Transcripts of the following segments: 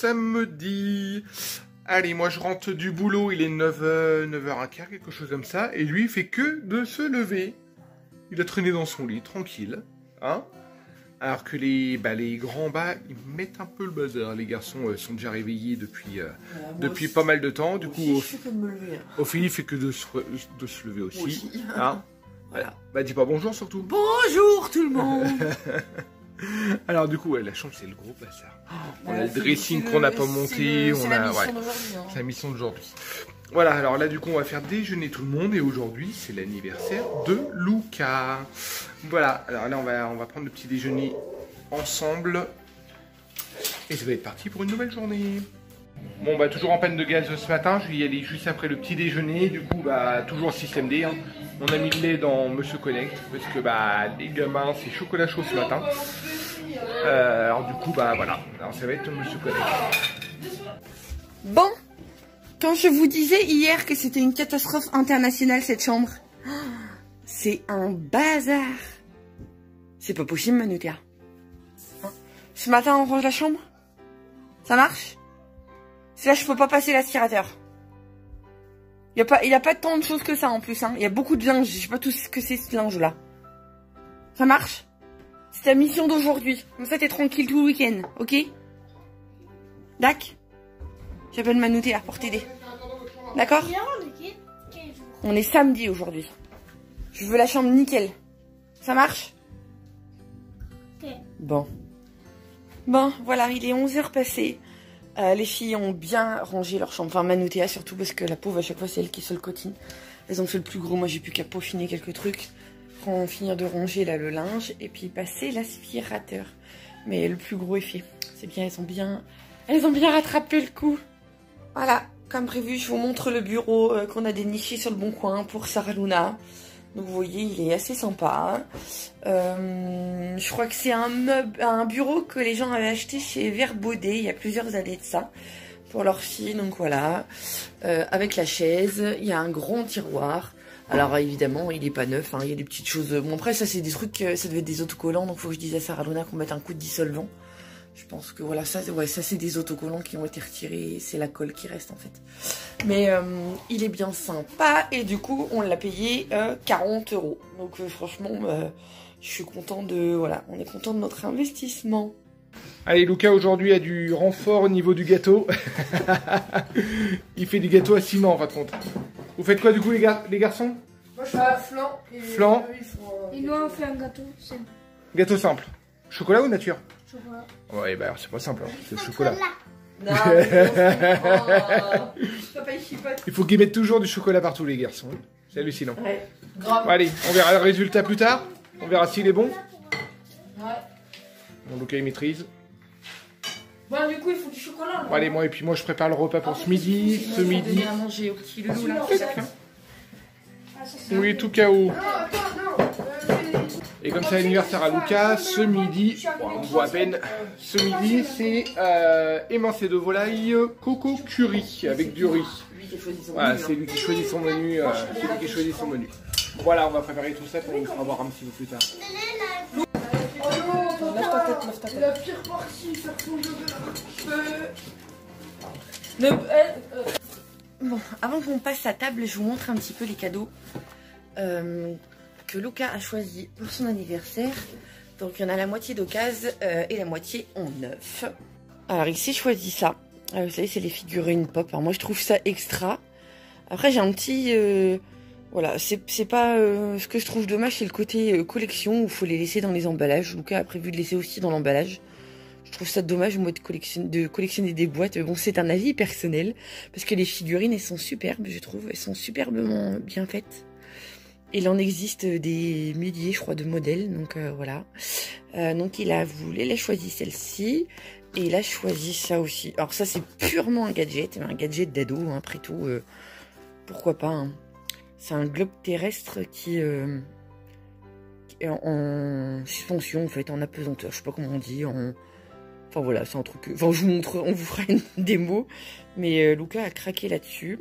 samedi. Allez, moi je rentre du boulot, il est 9h, 9h15, quelque chose comme ça. Et lui, il fait que de se lever. Il a traîné dans son lit, tranquille. Hein? Alors que les grands bas, ils mettent un peu le bazar. Les garçons sont déjà réveillés depuis pas mal de temps. Du coup, Ophélie fait que de se lever aussi. Hein? Voilà. Bah dis pas bonjour surtout. Bonjour tout le monde. Alors du coup, ouais, la chambre c'est le gros bazar. On a le dressing qu'on n'a pas monté. C'est la mission d'aujourd'hui. C'est la mission d'aujourd'hui. Voilà, alors là du coup on va faire déjeuner tout le monde et aujourd'hui c'est l'anniversaire de Luca. Voilà, alors là on va prendre le petit déjeuner ensemble et ça va être parti pour une nouvelle journée. Bon bah toujours en panne de gaz ce matin, je vais y aller juste après le petit déjeuner, du coup bah toujours système D. Hein. On a mis le lait dans Monsieur Connect parce que bah les gamins c'est chocolat chaud ce matin. Alors du coup bah voilà, alors ça va être Monsieur Connect. Bon. Quand je vous disais hier que c'était une catastrophe internationale cette chambre, c'est un bazar. C'est pas possible, Manuka. Ce matin, on range la chambre. Ça marche? C'est là, je peux pas passer l'aspirateur. Il y a pas tant de choses que ça en plus. Hein. Il y a beaucoup de linge. Je sais pas tout ce que c'est ce linge-là. Ça marche? C'est ta mission d'aujourd'hui. Comme ça, t'es tranquille tout le week-end, ok? Dac? J'appelle Manouté pour t'aider. D'accord? On est samedi aujourd'hui. Je veux la chambre nickel. Ça marche? Bon. Bon, voilà, il est 11h passé. Les filles ont bien rangé leur chambre. Enfin, Manoutéa surtout parce que la pauvre, à chaque fois, c'est elle qui se le cotine. Elles ont fait le plus gros. Moi, j'ai plus qu'à peaufiner quelques trucs. Finir de ranger là le linge et puis passer l'aspirateur. Mais le plus gros est fait. C'est bien, elles ont bien rattrapé le coup. Voilà, comme prévu, je vous montre le bureau qu'on a déniché sur le bon coin pour Sarah Luna. Donc vous voyez, il est assez sympa. Je crois que c'est un bureau que les gens avaient acheté chez Verbaudet il y a plusieurs années de ça. Pour leur fille, donc voilà. Avec la chaise, il y a un grand tiroir. Alors évidemment, il est pas neuf, hein, il y a des petites choses. Bon après, ça c'est des trucs, ça devait être des autocollants, donc faut que je dise à Sarah Luna qu'on mette un coup de dissolvant. Je pense que voilà, ça c'est des autocollants qui ont été retirés, c'est la colle qui reste en fait. Mais il est bien sympa et du coup on l'a payé 40 €. Donc franchement, je suis content voilà, on est content de notre investissement. Allez, Luca aujourd'hui a du renfort au niveau du gâteau. Il fait du gâteau à ciment en fin de compte. Vous faites quoi du coup les garçons? Moi je fais flan. Flan. Et nous on fait un gâteau simple. Gâteau simple. Chocolat ou nature? Chocolat. Ouais, bah alors c'est pas simple, hein. C'est le chocolat. Non, mais papa il chipote. Il faut qu'ils mettent toujours du chocolat partout les garçons. C'est hallucinant. Ouais, grave. Bon, allez, on verra le résultat plus tard. On verra s'il est bon. Ouais. Bon, Luca il maîtrise. Bon du coup il faut du chocolat. Là. Bon, allez, moi je prépare le repas pour ce midi. Ce midi. À manger au petit loulou là. Oui, tout KO. Non, attends, non. Et comme c'est l'anniversaire à Luca, ce midi, bon, on voit à peine, ce midi c'est émincé de volaille coco curry avec du riz. Voilà, c'est lui qui choisit son menu. Voilà, on va préparer tout ça pour vous faire voir un petit peu plus tard. La pire partie, faire son Bon, avant qu'on passe à table, je vous montre un petit peu les cadeaux que Luca a choisi pour son anniversaire. Donc il y en a la moitié d'occasion et la moitié en neuf. Alors il s'est choisi ça. Vous savez, c'est les figurines pop. Alors moi je trouve ça extra. Après j'ai un petit... voilà, c'est pas... ce que je trouve dommage, c'est le côté collection où il faut les laisser dans les emballages. Luca a prévu de laisser aussi dans l'emballage. Je trouve ça dommage, moi, de collectionner des boîtes. Mais bon, c'est un avis personnel. Parce que les figurines, elles sont superbes, je trouve. Elles sont superbement bien faites. Il en existe des milliers, je crois, de modèles. Donc, voilà. Donc, il a choisi celle-ci. Et il a choisi ça aussi. Alors, ça, c'est purement un gadget. Un gadget d'ado, hein, après tout. Pourquoi pas, hein. C'est un globe terrestre qui est en suspension, en fait, en apesanteur. Je sais pas comment on dit, Enfin voilà, c'est un truc... Enfin, je vous montre, on vous fera une démo. Mais Luca a craqué là-dessus.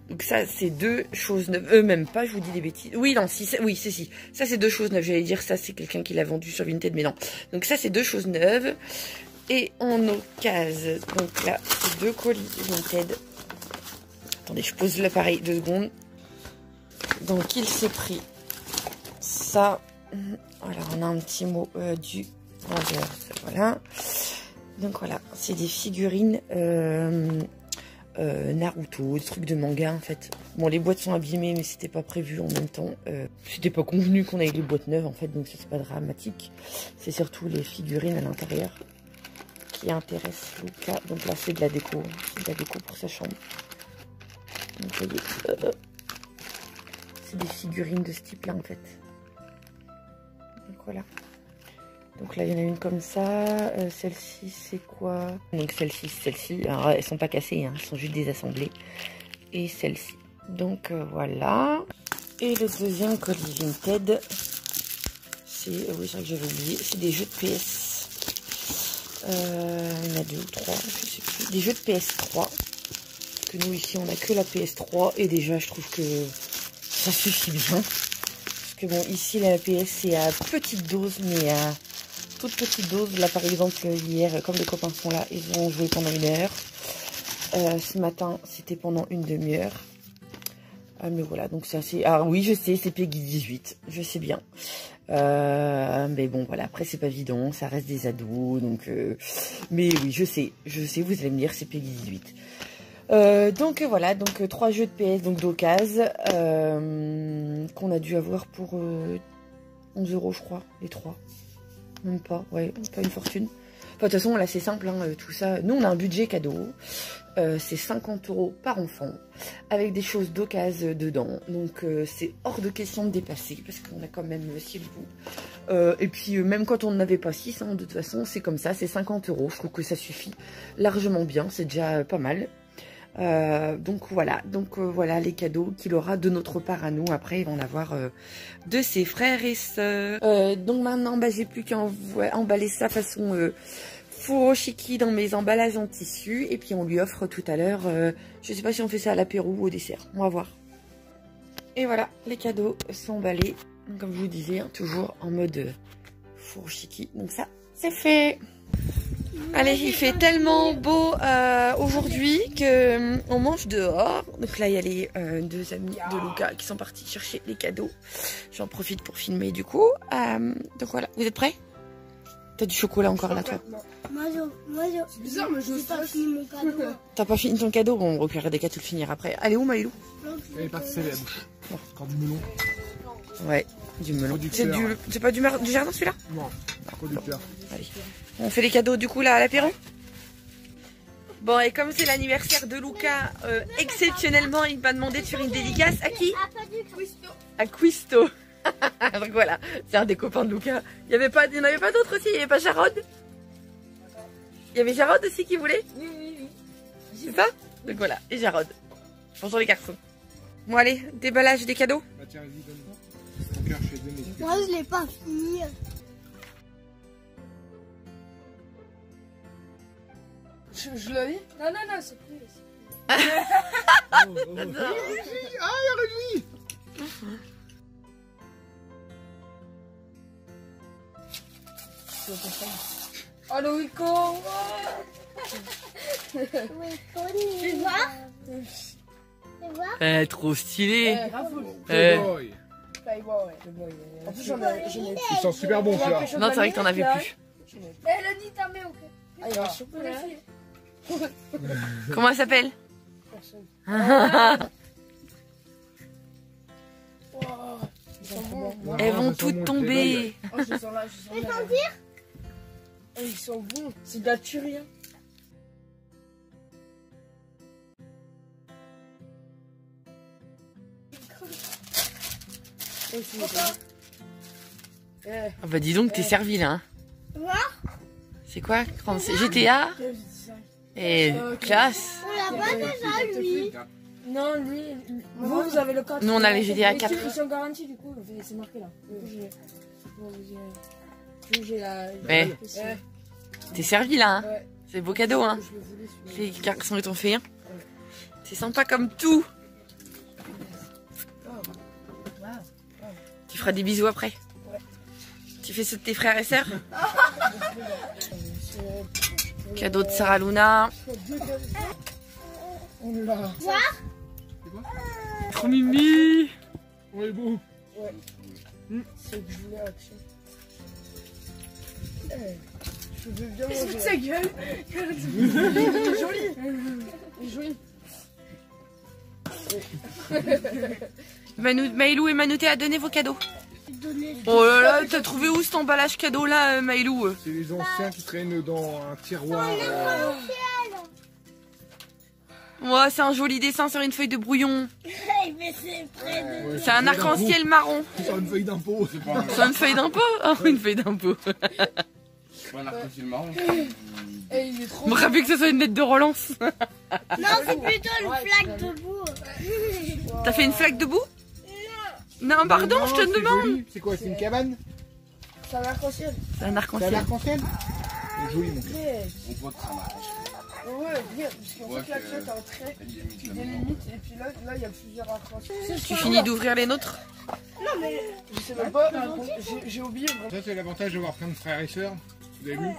Donc ça, c'est deux choses neuves. Même pas, je vous dis des bêtises. Oui, non, si, oui, c'est si. Ça, c'est deux choses neuves. J'allais dire ça, c'est quelqu'un qui l'a vendu sur Vinted, mais non. Donc ça, c'est deux choses neuves. Et en occasion, donc là, c'est 2 colis Vinted. Attendez, je pose l'appareil 2 secondes. Donc il s'est pris ça. Alors on a un petit mot du vendeur. Voilà. Donc voilà, c'est des figurines Naruto, des trucs de manga en fait. Bon, les boîtes sont abîmées, mais c'était pas prévu en même temps. C'était pas convenu qu'on ait les boîtes neuves en fait, donc c'est pas dramatique. C'est surtout les figurines à l'intérieur qui intéressent Luca. Donc là, c'est de la déco. C'est de la déco pour sa chambre. Donc vous voyez, c'est des figurines de ce type-là en fait. Donc voilà. Donc là, il y en a une comme ça. Celle-ci, c'est quoi? Donc celle-ci. Alors, elles sont pas cassées, hein, elles sont juste désassemblées. Et celle-ci. Donc voilà. Et le deuxième colis Vinted, c'est... oui, c'est vrai que j'avais oublié. C'est des jeux de PS. Il y en a 2 ou 3, je sais plus. Des jeux de PS3. Parce que nous, ici, on a que la PS3. Et déjà, je trouve que ça suffit bien. Parce que bon, ici, la PS, c'est à petite dose, mais à... toute petite dose. Là par exemple hier, comme les copains sont là, ils ont joué pendant 1 heure. Ce matin c'était pendant une demi-heure. Mais voilà, donc c'est assez... ah oui, je sais, c'est Peggy 18, je sais bien. Mais bon voilà, après c'est pas évident, ça reste des ados, donc... mais oui, je sais, vous allez me dire, c'est Peggy 18. Donc voilà, donc 3 jeux de PS, donc d'occasion, qu'on a dû avoir pour 11 € je crois, les 3. Même pas, ouais, pas une fortune. Enfin, de toute façon, là, c'est simple, hein, tout ça. Nous, on a un budget cadeau. C'est 50 € par enfant, avec des choses d'occasion dedans. Donc, c'est hors de question de dépasser, parce qu'on a quand même 6 bouts. Et puis, même quand on n'avait pas 6, hein, de toute façon, c'est comme ça, c'est 50 €. Je trouve que ça suffit largement bien, c'est déjà pas mal. Donc voilà les cadeaux qu'il aura de notre part à nous. Après il va en avoir de ses frères et sœurs. Donc maintenant bah, j'ai plus qu'à emballer ça façon furoshiki dans mes emballages en tissu. Et puis on lui offre tout à l'heure, je sais pas si on fait ça à l'apéro ou au dessert, on va voir. Et voilà, les cadeaux sont emballés, comme je vous disais, hein, toujours en mode furoshiki. Donc ça c'est fait. Allez, il fait tellement beau aujourd'hui qu'on mange dehors. Donc là, il y a les 2 amis de Luca qui sont partis chercher les cadeaux. J'en profite pour filmer du coup. Donc voilà, vous êtes prêts? T'as du chocolat encore là, toi? Moi, c'est bizarre, mais je n'ai pas fini mon cadeau. T'as pas fini ton cadeau? Bon, on recueillera des cas, tu le finir après. Allez, où Maïlou? Elle est partie saler la bouche. Encore du melon. Ouais, du melon. C'est pas du jardin celui-là? Non, producteur. Allez. On fait les cadeaux du coup là à l'apéro. Bon, et comme c'est l'anniversaire de Luca, exceptionnellement il m'a demandé de faire une dédicace à qui? À Quisto. Donc voilà, c'est un des copains de Luca. Il n'y en avait pas d'autres aussi? Il n'y avait pas Jarod? Il y avait Jarod aussi qui voulait? Oui. C'est ça? Donc voilà, et Jarod. Bonjour les garçons. Bon allez, déballage des cadeaux. Bah tiens, vas-y, donne-moi. Mon cœur, je vais donner. Moi je l'ai pas fini. Je l'ai dit? Non, c'est plus. Ah, il y a réduit. Oh le Wiko. Tu vois? Trop stylé. Playboy. En plus j'en ai. Ils sont super bons celui-là. Non, c'est vrai que t'en avais plus. Elle a dit ta mère, ok. Ah, il va choper la fille. Comment elle s'appelle? Elles vont toutes tomber. Oh, je sens là, je sens là. Oh, ils sont bons. C'est de la tuerie. Hein. Ah bah dis donc, t'es servi là. Hein. C'est quoi? C'est GTA? Et classe. On l'a pas déjà lui. Non, lui. Vous avez le 4. Nous on a les GTA 4. Ils sont garantis du coup, c'est marqué là. J'ai la. Ouais. T'es servi là. Hein. Ouais. C'est beau cadeau hein. Les garçons ils t'ont fait. Hein. C'est sympa comme tout. Tu feras des bisous après. Ouais. Tu fais ça de tes frères et sœurs. Cadeau de Sarah Luna. On l'a. Trop mimi. On est beau. Ouais. C'est que je voulais action. Je veux bien manger. Fous de sa gueule. Il est joli. Il est joli. Maïlou et Manouté, donnez vos cadeaux. Oh là là, t'as trouvé où cet emballage cadeau là, Maïlou? C'est les anciens qui traînent dans un tiroir. Ouais, c'est un joli dessin sur une feuille de brouillon. C'est un arc-en-ciel marron. Sur une feuille d'impôt. Sur une feuille d'impôt? Oh, une feuille d'impôt. Un arc-en-ciel marron. Et il est trop. Je me rappelle que ce soit une lettre de relance. Non, c'est plutôt une flaque de boue. T'as fait une flaque de boue? Non, pardon, je te demande. C'est quoi? C'est une cabane? C'est un arc-en-ciel. C'est un C'est un arc-en-ciel. arc-en-ciel? C'est joli mon gars. On voit que ça marche. Ouais, bien, parce qu'en fait là, tu vois, t'as un trait, des limites, et puis là, il y a plusieurs arc-en-ciel. Tu finis d'ouvrir les nôtres? Je sais même pas, j'ai oublié vraiment. Ça, c'est l'avantage d'avoir plein de frères et sœurs. Vous avez vu?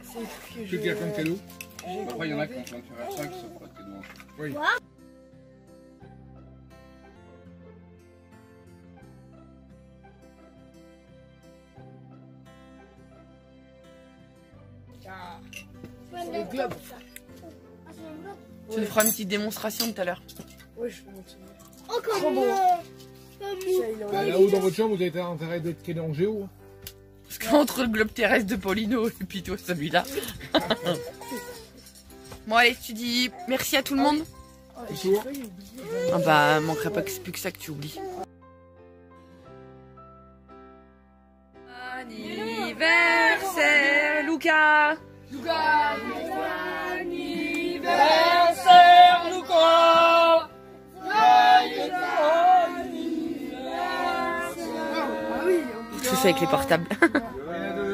C'est que Tout qui a plein de cadeaux. Après, il y en a qui ont plein de faire ça, qui sont pas de cadeaux. Oui. Le globe. Tu nous feras une petite démonstration tout à l'heure. Ouais, je peux montrer. Oh, Trop comme beau. Bah, là-haut dans votre chambre, vous avez intérêt d'être calé en géo. Parce qu'entre le globe terrestre de Paulino et puis toi, celui-là. Bon, allez, tu dis merci à tout le monde. J'ai failli oublier. Ah bah, manquerait pas que c'est plus que ça que tu oublies. Anniversaire, Lucas. Anniversaire, Lucas. Ah oui, C'est ça avec les portables.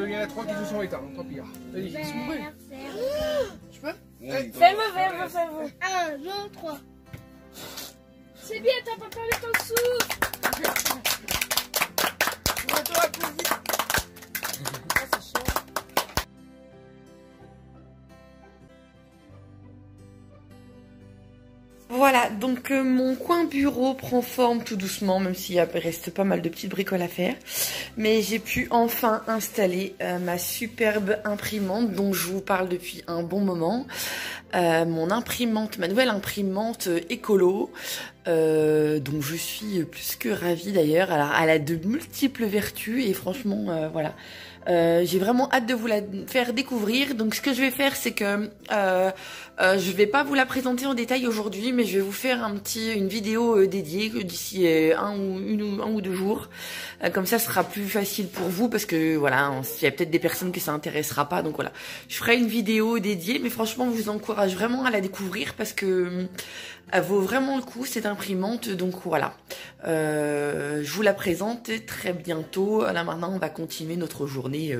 Il y en a 3 qui se sont éteints, tant pis. Vas-y. je peux. Fais-le. 1, 2, 3. C'est bien, t'as pas perdu ton souffle. On va te applaudir. Ah, c'est chiant. Voilà, donc mon coin bureau prend forme tout doucement, même s'il reste pas mal de petites bricoles à faire. Mais j'ai pu enfin installer ma superbe imprimante dont je vous parle depuis un bon moment. Mon imprimante, ma nouvelle imprimante écolo, dont je suis plus que ravie d'ailleurs. Alors, elle a de multiples vertus et franchement, voilà. J'ai vraiment hâte de vous la faire découvrir. Donc ce que je vais faire, c'est que je vais pas vous la présenter en détail aujourd'hui, mais je vais vous faire une vidéo dédiée d'ici un ou deux jours. Comme ça, ce sera plus facile pour vous parce que voilà, il y a peut-être des personnes que ça intéressera pas. Donc voilà, je ferai une vidéo dédiée, mais franchement, je vous encourage vraiment à la découvrir parce que elle vaut vraiment le coup cette imprimante. Donc voilà, je vous la présente très bientôt. Là maintenant, on va continuer notre journée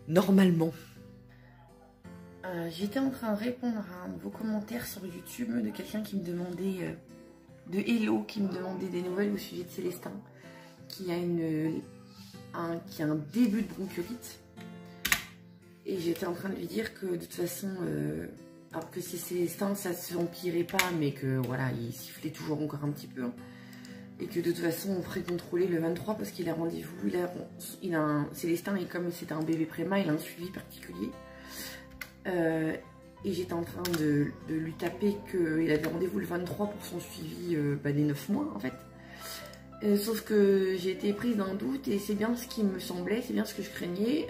normalement. J'étais en train de répondre à un de vos commentaires sur YouTube de quelqu'un qui me demandait, de Hello, qui me demandait des nouvelles au sujet de Célestin, qui a un début de bronchiolite. Et j'étais en train de lui dire que de toute façon, alors que c'est Célestin, ça se empirait pas, mais que voilà, il sifflait toujours encore un petit peu. Hein. Et que de toute façon, on ferait contrôler le 23 parce qu'il a rendez-vous. Célestin, et comme c'était un bébé préma, il a un suivi particulier. Et j'étais en train de lui taper qu'il avait rendez-vous le 23 pour son suivi des 9 mois en fait. Sauf que j'ai été prise d'un doute et c'est bien ce qui me semblait, c'est bien ce que je craignais.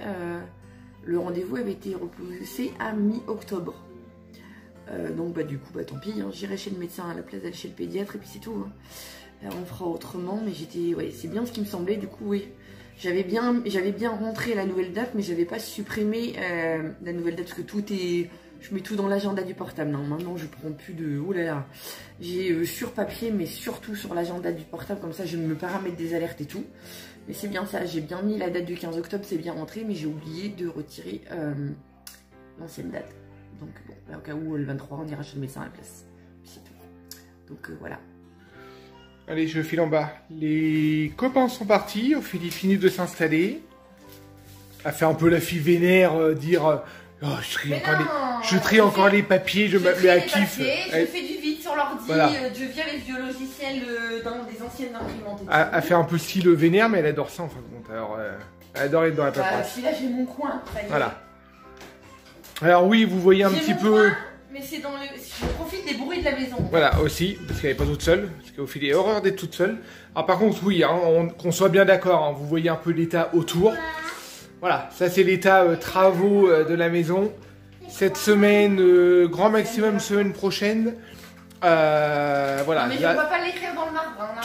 Le rendez-vous avait été repoussé à mi-octobre. Donc du coup tant pis, hein, j'irai chez le médecin à la place d'aller chez le pédiatre et puis c'est tout. Hein. On fera autrement, mais c'est bien ce qui me semblait. Du coup oui, j'avais bien rentré la nouvelle date, mais j'avais pas supprimé la nouvelle date parce que je mets tout dans l'agenda du portable. Non, maintenant je prends plus de... Oh là là, j'ai sur papier, mais surtout sur l'agenda du portable, comme ça je me paramètre des alertes et tout. Mais c'est bien ça, j'ai bien mis la date du 15 octobre, c'est bien rentré, mais j'ai oublié de retirer l'ancienne date. Donc bon, au cas où le 23 on ira chez le médecin à la place. C'est tout. Donc voilà. Allez, je file en bas. Les copains sont partis, Ophélie finit de s'installer. Elle fait un peu la fille vénère, dire oh, je serai encore Je trie encore les papiers, je me mets à kiff. Je fais du vide sur l'ordi, voilà. je vis avec le logiciel dans des anciennes imprimantes. Elle fait un peu style vénère, mais elle adore ça en fin de compte. Alors, elle adore être dans la paperasse. Puis là, j'ai mon coin. Voilà. Alors oui, vous voyez un petit peu... Coin, mais c'est dans le... Je profite des bruits de la maison. Voilà, aussi, parce qu'elle n'est pas toute seule. Parce qu'Ophélie a horreur d'être toute seule. Alors par contre, oui, hein, qu'on soit bien d'accord, hein, vous voyez un peu l'état autour. Voilà, ça c'est l'état travaux de la maison. Cette semaine, grand maximum semaine prochaine. Voilà. Mais on va pas l'écrire dans le marbre. Hein,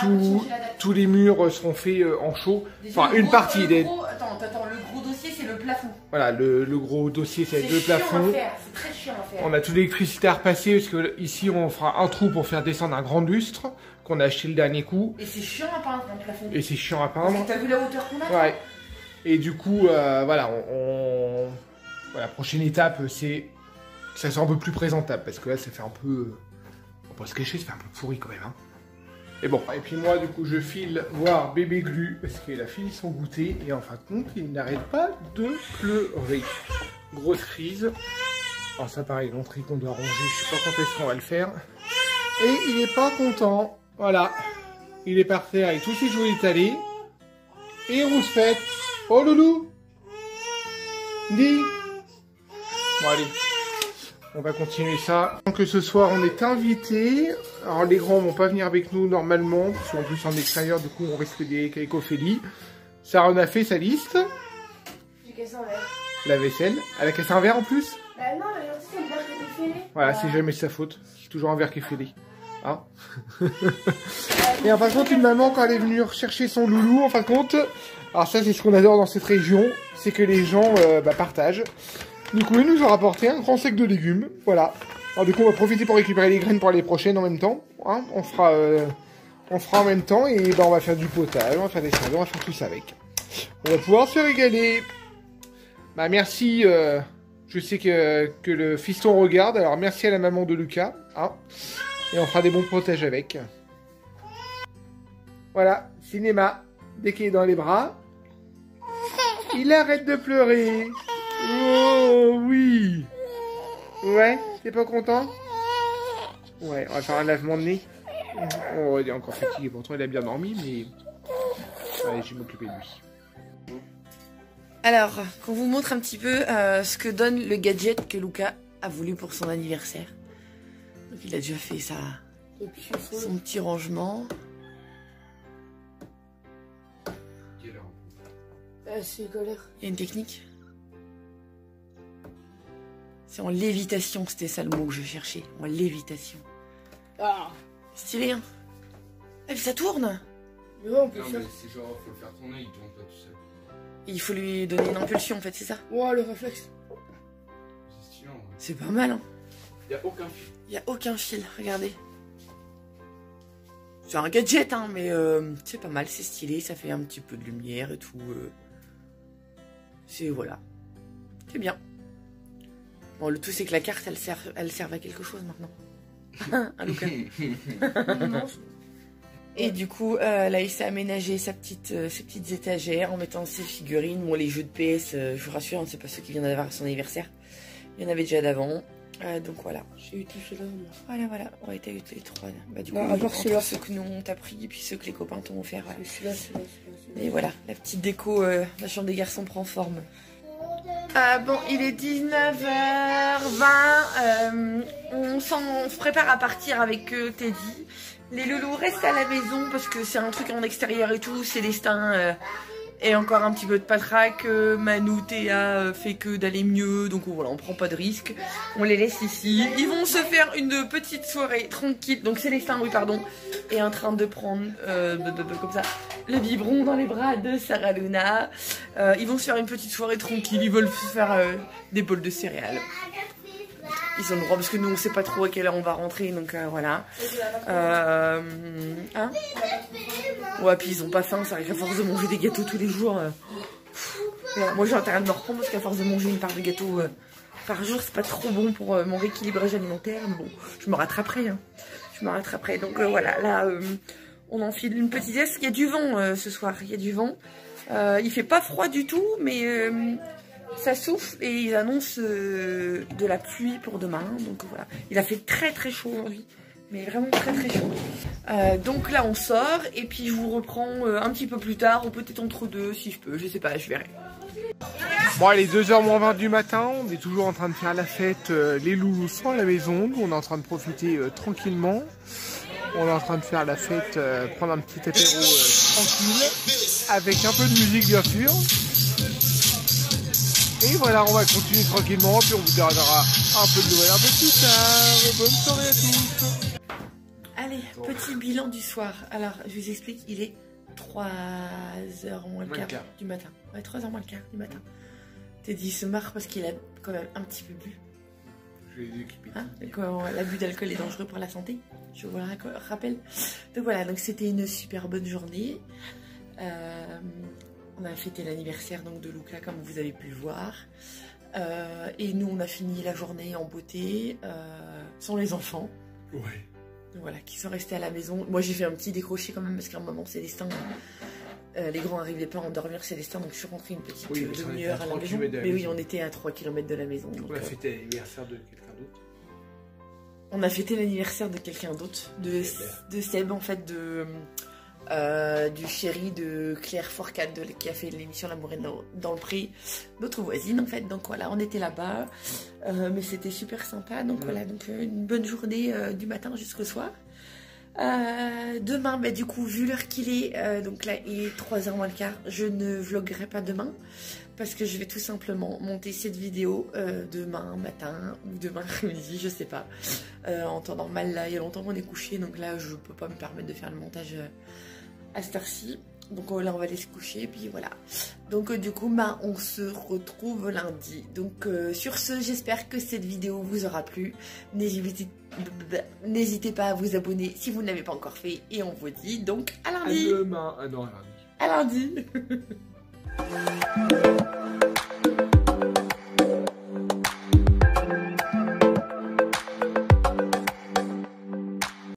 tous les murs seront faits en chaud. Enfin, une partie. Attends, le gros dossier c'est le plafond. Voilà, le gros dossier c'est le plafond. C'est très chiant à faire. On a toute l'électricité à repasser parce que ici on fera un trou pour faire descendre un grand lustre qu'on a acheté le dernier coup. Et c'est chiant à peindre dans le plafond. Et c'est chiant à peindre. T'as vu la hauteur qu'on a? Ouais. Et du coup, voilà, la prochaine étape, c'est que ça soit un peu plus présentable. Parce que là, ça fait un peu... on va pas se cacher, ça fait un peu pourri quand même. Hein. Et bon, et puis moi, du coup, je file voir bébé Glu. Parce qu'il a fini son goûter. Et en fin de compte, il n'arrête pas de pleurer. Grosse crise. Alors ça, pareil, l'entrée qu'on doit ranger, je sais pas quand est-ce qu'on va le faire. Et il est pas content. Voilà. Il est par terre avec tous ses jouets étalés. Et rouspète. Oh loulou! Dis! Bon allez, on va continuer ça. Donc ce soir on est invités. Alors les grands vont pas venir avec nous normalement, parce qu'en plus en extérieur du coup on risque avec Ophélie. Sarah a fait sa liste. J'ai cassé un verre. La vaisselle. Elle a cassé un verre en plus? Bah non, mais c'est le verre qui était fêlé. Voilà, c'est jamais de sa faute. C'est toujours un verre qui est fêlé. Hein? Et en fin de compte, une maman quand elle est venue rechercher son loulou, en fin de compte... Alors ça c'est ce qu'on adore dans cette région, c'est que les gens partagent. Du coup ils nous ont rapporté un grand sac de légumes, voilà. Alors du coup on va profiter pour récupérer les graines pour les prochaines en même temps. Hein, on fera en même temps et on va faire du potage, on va faire des salades, on va faire tout ça avec. On va pouvoir se régaler. Bah merci, je sais que le fiston regarde, alors merci à la maman de Lucas. Hein, et on fera des bons potages avec. Voilà, cinéma. Dès qu'il est dans les bras, il arrête de pleurer. Oh oui. Ouais, t'es pas content? Ouais, on va faire un lavement de nez. Oh, il est encore fatigué. Pourtant, il a bien dormi, mais... Allez, je vais m'occuper de lui. Alors, qu'on vous montre un petit peu ce que donne le gadget que Lucas a voulu pour son anniversaire. Donc, il a déjà fait son petit rangement. C'est colère. Il y a une technique. C'est en lévitation, c'était ça le mot que je cherchais. En lévitation. Ah. Stylé, hein? Ah, puis ça tourne! Mais ouais, on peut Non, faire. mais c'est genre, faut le faire tourner, il tourne pas tout seul. Il faut lui donner une impulsion, en fait, c'est ça? Ouais, le réflexe. C'est stylé, ouais. C'est pas mal, hein? Y'a aucun fil. Il n'y a aucun fil, regardez. C'est un gadget, hein, mais c'est pas mal, c'est stylé, ça fait un petit peu de lumière et tout. C'est, voilà. C'est bien. Bon, le tout, c'est que la carte, elle serve à quelque chose, maintenant. Un Lucas. Et du coup, là, il s'est aménagé ses petites étagères en mettant ses figurines. Bon, les jeux de PS, je vous rassure, c'est pas ceux qui viennent d'avoir son anniversaire. Il y en avait déjà d'avant. Donc voilà. J'ai eu tout cela. Voilà. Ouais, t'as eu les trois. Bah, du coup, à part ceux que nous on t'a pris et puis ceux que les copains t'ont offert. Celui-là. Et voilà, la petite déco, la chambre des garçons prend forme. Bon, il est 19h20. On se prépare à partir avec Teddy. Les loulous restent à la maison parce que c'est un truc en extérieur et tout. Célestin et encore un petit peu de patraque. Manu, Théa fait que d'aller mieux. Donc voilà, on prend pas de risque. On les laisse ici. Ils vont se faire une petite soirée tranquille. Donc Célestin, oui pardon, est en train de prendre comme ça le biberon dans les bras de Sarah Luna. Ils vont se faire une petite soirée tranquille. Ils veulent se faire des bols de céréales. Ils ont le droit parce que nous on sait pas trop à quelle heure on va rentrer, donc voilà. Hein? Ouais, puis ils ont pas faim, ça arrive à force de manger des gâteaux tous les jours. Voilà, moi j'ai intérêt de me reprendre parce qu'à force de manger une part de gâteau par jour, c'est pas trop bon pour mon rééquilibrage alimentaire. Mais bon, je me rattraperai. Hein. Je me rattraperai. Donc voilà, là on enfile une petite sieste. Il y a du vent ce soir, il y a du vent. Il fait pas froid du tout, mais ça souffle et ils annoncent de la pluie pour demain. Donc voilà, il a fait très très chaud aujourd'hui. Mais vraiment très très chaud. Donc là on sort et puis je vous reprends un petit peu plus tard ou peut-être entre deux si je peux, je sais pas, je verrai. Bon allez, 2h moins 20 du matin, on est toujours en train de faire la fête, les loulous sont à la maison, nous on est en train de profiter tranquillement. On est en train de faire la fête, prendre un petit apéro tranquille, avec un peu de musique bien sûr. Et voilà, on va continuer tranquillement, puis on vous donnera un peu de nouvelles un peu plus tard. Bonne soirée à tous. Allez, petit bilan du soir. Alors, je vous explique, il est 3h moins le quart du matin. Ouais, 3h moins le quart du matin. Teddy se marre parce qu'il a quand même un petit peu bu. Je vais les équiper. Hein, l'abus d'alcool est dangereux pour la santé, je vous le rappelle. Donc voilà, donc c'était une super bonne journée. On a fêté l'anniversaire donc de Luca comme vous avez pu le voir. Et nous on a fini la journée en beauté, sans les enfants. Ouais. Donc voilà, qui sont restés à la maison. Moi j'ai fait un petit décroché quand même parce qu'à un moment Célestin, les grands n'arrivaient pas à endormir Célestin, donc je suis rentrée une petite demi-heure à la maison. Mais oui, on était à 3 km de la maison. Donc, on a fêté l'anniversaire de quelqu'un d'autre. On a fêté l'anniversaire de quelqu'un d'autre, de Seb en fait, du chéri de Claire Forcade qui a fait l'émission L'amour est dans le pré, notre voisine en fait. Donc voilà, on était là-bas, mais c'était super sympa. Donc voilà, donc une bonne journée du matin jusqu'au soir. Demain, bah, du coup, vu l'heure qu'il est, donc là il est 3h moins le quart, je ne vloguerai pas demain parce que je vais tout simplement monter cette vidéo demain matin ou demain après-midi, je sais pas. En temps normal, là il y a longtemps qu'on est couché, donc là je peux pas me permettre de faire le montage à cette heure-ci. Donc là on va aller se coucher et puis voilà. Donc du coup bah, on se retrouve lundi. Donc sur ce, j'espère que cette vidéo vous aura plu. N'hésitez pas à vous abonner si vous ne l'avez pas encore fait. Et on vous dit donc à lundi. À demain. Ah non, à lundi. À lundi.